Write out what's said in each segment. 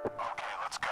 Okay, let's go.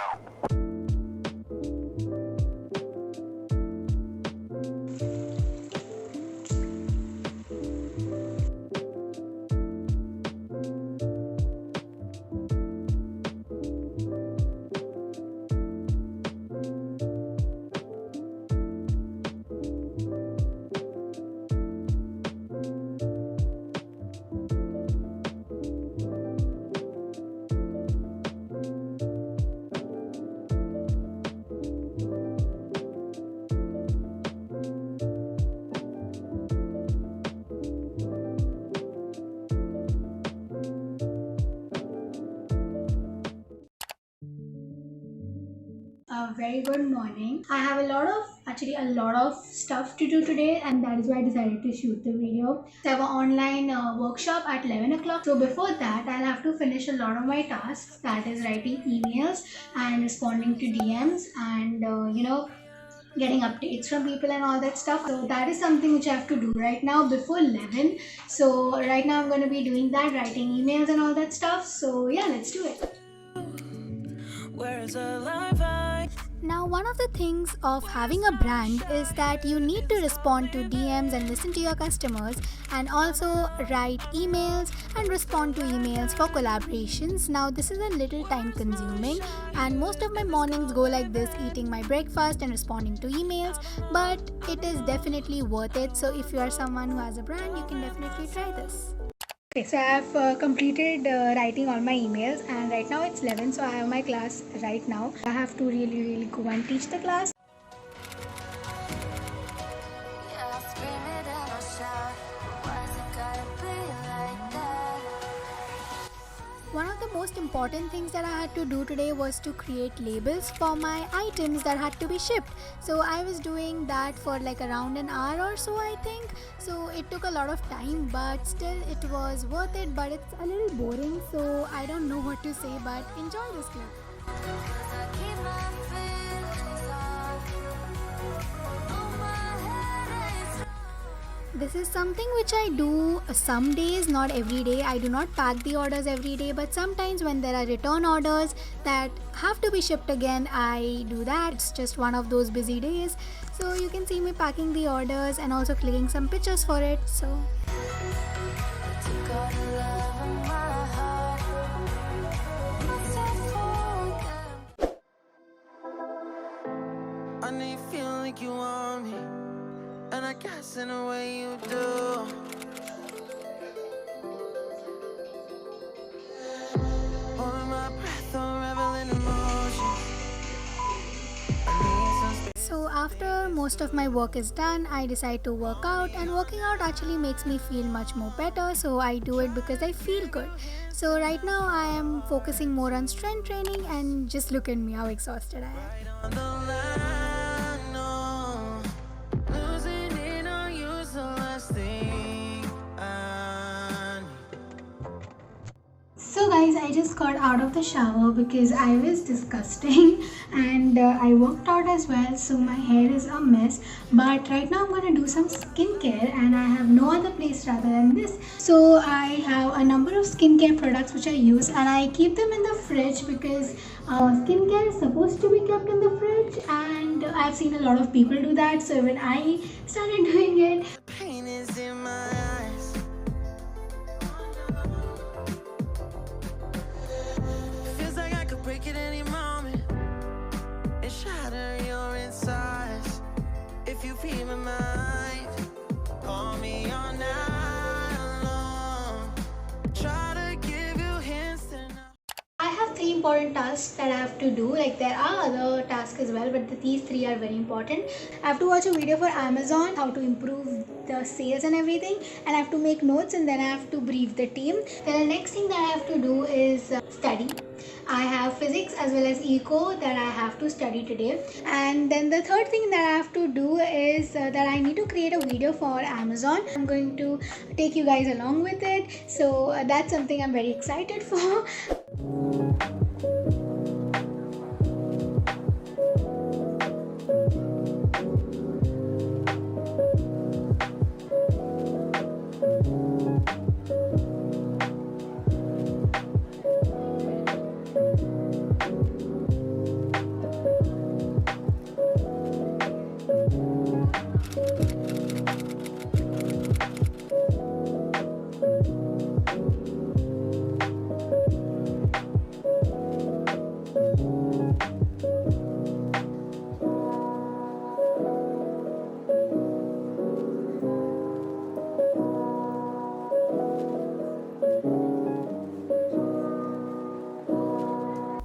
A very good morning. I have a lot of stuff to do today, and that is why I decided to shoot the video. So I have an online workshop at 11 o'clock. So before that, I'll have to finish a lot of my tasks, that is writing emails and responding to DMs and, getting updates from people and all that stuff. So that is something which I have to do right now before 11. So right now I'm going to be doing that, writing emails and all that stuff. So yeah, let's do it. Now, one of the things of having a brand is that you need to respond to DMs and listen to your customers, and also write emails and respond to emails for collaborations. Now, this is a little time consuming, and most of my mornings go like this, eating my breakfast and responding to emails, but it is definitely worth it. So, if you are someone who has a brand, you can definitely try this. Okay, so I have completed writing all my emails, and right now it's 11, so I have my class right now. I have to really go and teach the class. One of the most important things that I had to do today was to create labels for my items that had to be shipped. So I was doing that for like around an hour or so, I think. So it took a lot of time, but still it was worth it. But it's a little boring, so I don't know what to say, but enjoy this clip. This is something which I do some days, not every day. I do not pack the orders every day, but sometimes when there are return orders that have to be shipped again, I do that. It's just one of those busy days. So you can see me packing the orders and also clicking some pictures for it. So I know you feel like you want me, and I guess in a way you do. Holding my breath, unraveling emotions. I need some space. So after most of my work is done, I decide to work out, and working out actually makes me feel much more better. So I do it because I feel good. So right now I am focusing more on strength training, and just look at me how exhausted I am. On the line, no. Losing it on you's the last thing I need. So guys, I just got out of the shower because I was disgusting and I worked out as well, so my hair is a mess. But right now I'm going to do some skincare, and I have no other place rather than this. So I have a number of skincare products which I use, and I keep them in the fridge because skincare is supposed to be kept in the fridge, and I've seen a lot of people do that. So when I started doing it, Pain is in my eyes. Feels like I could break at any moment and shatter your insides. If you feel my mind, call me all night long. Try to give you hints and I have three important tasks that I have to do. Like, there are other tasks as well, but these three are very important. I have to watch a video for Amazon, how to improve the sales and everything, and I have to make notes, and then I have to brief the team. Then the next thing that I have to do is study. I have physics as well as eco that I have to study today. And then the third thing that I have to do is that I need to create a video for Amazon. I'm going to take you guys along with it. So that's something I'm very excited for.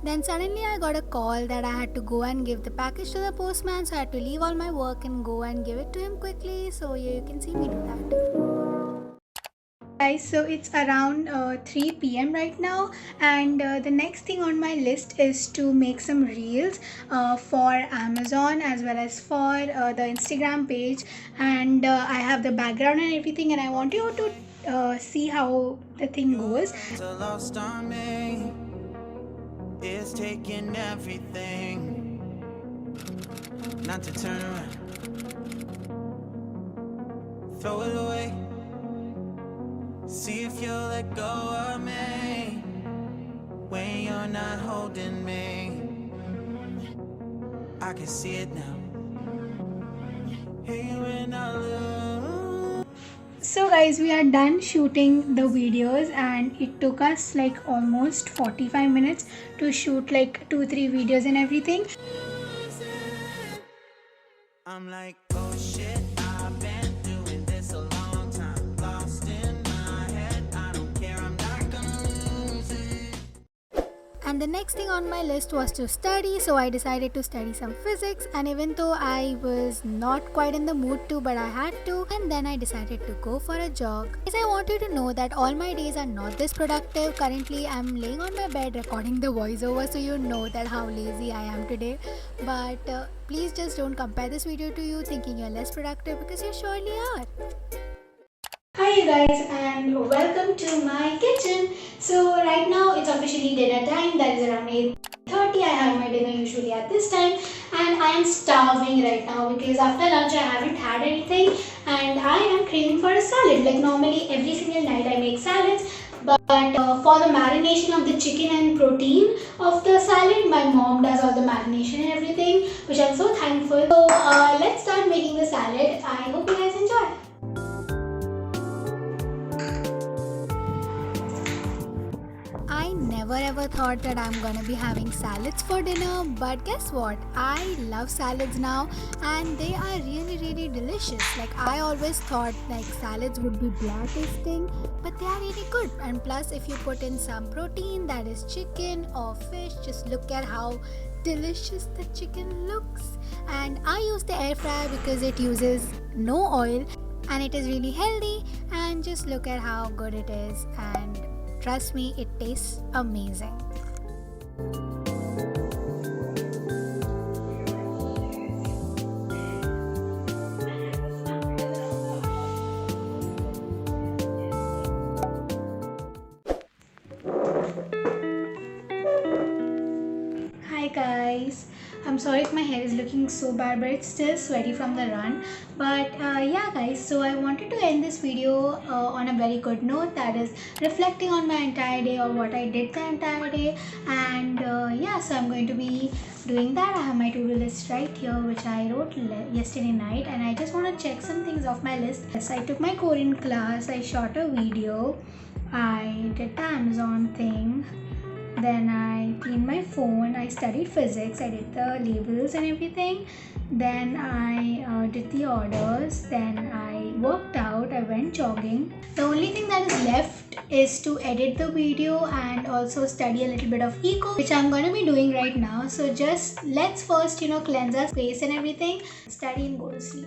Then suddenly I got a call that I had to go and give the package to the postman, so I had to leave all my work and go and give it to him quickly. So yeah, you can see me do that. Guys, so it's around 3 p.m. right now, and the next thing on my list is to make some reels for Amazon as well as for the Instagram page, and I have the background and everything, and I want you to see how the thing goes. It's a lost on me. It's taking everything not to turn around. Throw it away. See if you'll let go of me when you're not holding me. I can see it now. Hey, when I lose. So guys, we are done shooting the videos, and it took us like almost 45 minutes to shoot like 2-3 videos and everything. I'm like, oh shit, I've been doing this a long time. Lost in my head, I don't care, I'm not gonna lose it. And the next thing on my list was to study, so I decided to study some physics. And even though I was not quite in the mood to, but I had to, and then I decided to go for a jog. Guys, I want you to know that all my days are not this productive. Currently, I'm laying on my bed recording the voiceover, so you know that how lazy I am today. But please just don't compare this video to you thinking you're less productive, because you surely are. Hi you guys, and welcome to my kitchen. So right now it's officially dinner time. That is around 8:30. I have my dinner usually at this time, and I am starving right now because after lunch I haven't had anything, and I am craving for a salad. Like normally every single night I make salads, but for the marination of the chicken and protein of the salad, my mom does all the marination and everything, which I'm so thankful. So let's start making the salad. I hope you guys enjoy. I never ever thought that I'm gonna be having salads for dinner, but guess what? I love salads now, and they are really delicious. Like, I always thought like salads would be bland tasting, but they are really good. And plus, if you put in some protein, that is chicken or fish, just look at how delicious the chicken looks. And I use the air fryer because it uses no oil and it is really healthy, and just look at how good it is, and trust me, it tastes amazing. Hi guys, I'm sorry if my hair is looking so bad, but it's still sweaty from the run. But yeah guys, so I wanted to end this video on a very good note, that is reflecting on my entire day or what I did the entire day. And yeah, so I'm going to be doing that. I have my to-do list right here, which I wrote yesterday night, and I just want to check some things off my list. Yes, I took my Korean class, I shot a video, I did the Amazon thing, then I cleaned my phone, I studied physics, I did the labels and everything, then I did the orders, then I worked out, I went jogging. The only thing that is left is to edit the video and also study a little bit of eco, which I'm going to be doing right now. So just let's first cleanse our face and everything, study and go to sleep.